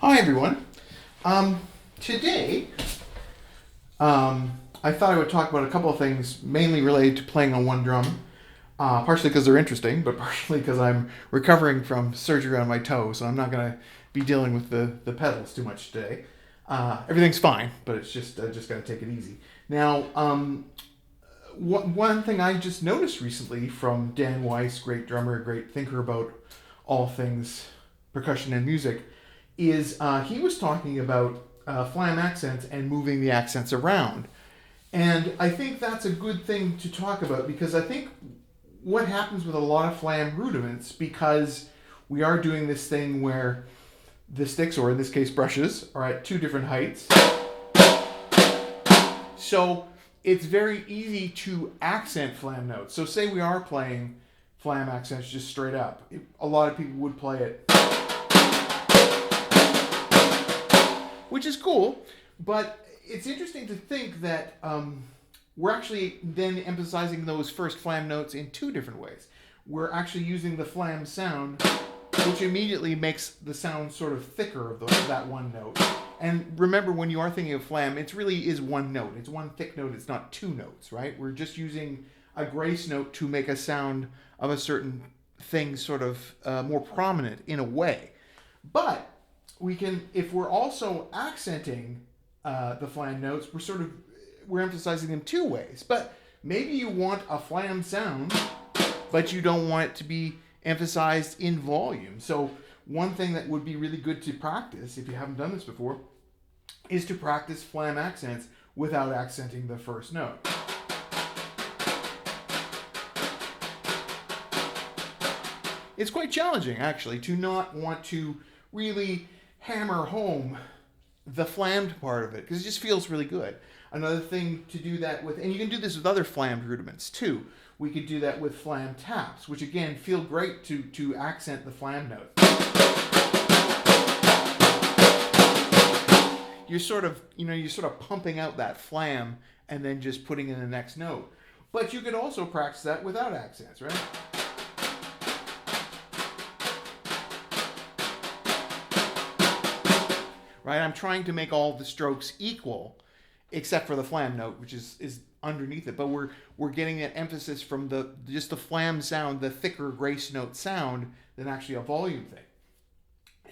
Hi everyone. Today, I thought I would talk about a couple of things, mainly related to playing on one drum. Partially because they're interesting, but partially because I'm recovering from surgery on my toe, so I'm not going to be dealing with the pedals too much today. Everything's fine, but it's just I just got to take it easy. Now, one thing I just noticed recently from Dan Weiss, great drummer, great thinker about all things percussion and music, is he was talking about flam accents and moving the accents around. And I think that's a good thing to talk about because I think what happens with a lot of flam rudiments, because we are doing this thing where the sticks, or in this case brushes, are at two different heights. So it's very easy to accent flam notes. So say we are playing flam accents just straight up. A lot of people would play it, which is cool, but it's interesting to think that we're actually then emphasizing those first flam notes in two different ways. We're actually using the flam sound, which immediately makes the sound sort of thicker of that one note. And remember, when you are thinking of flam, it really is one note. It's one thick note. It's not two notes, right? We're just using a grace note to make a sound of a certain thing sort of more prominent in a way. But we can, if we're also accenting the flam notes, we're emphasizing them two ways. But maybe you want a flam sound, but you don't want it to be emphasized in volume. So one thing that would be really good to practice, if you haven't done this before, is to practice flam accents without accenting the first note. It's quite challenging, actually, to not want to really hammer home the flammed part of it, because it just feels really good. Another thing to do that with, and you can do this with other flammed rudiments too. We could do that with flam taps, which again feel great to accent the flam note. You're sort of pumping out that flam and then just putting in the next note. But you could also practice that without accents, right? Right? I'm trying to make all the strokes equal, except for the flam note, which is underneath it. But we're getting that emphasis from just the flam sound, the thicker grace note sound, than actually a volume thing.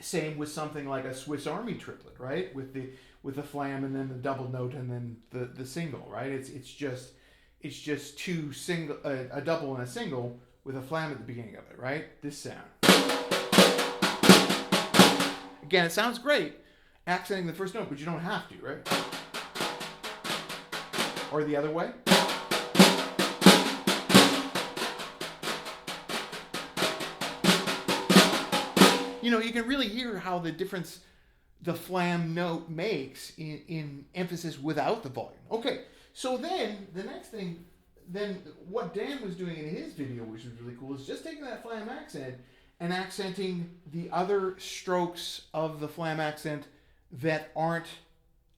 Same with something like a Swiss Army triplet, right? With the flam and then the double note and then the single, right? It's just two single, a double and a single with a flam at the beginning of it, right? This sound. Again, it sounds great accenting the first note, but you don't have to, right? Or the other way. You can really hear how the difference the flam note makes in emphasis without the volume. Okay, so then the next thing, then what Dan was doing in his video, which was really cool, is just taking that flam accent and accenting the other strokes of the flam accent that aren't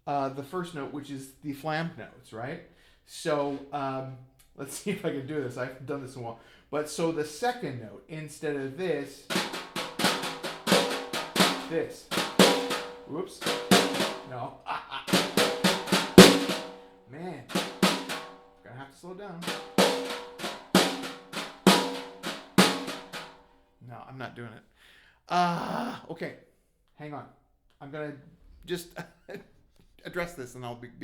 the first note, which is the flam notes, right? So let's see if I can do this. I haven't done this in a while. But so the second note, instead of this. Whoops. No. Man. Gonna have to slow down. No, I'm not doing it. Okay. Hang on. I'm gonna just address this and I'll be back.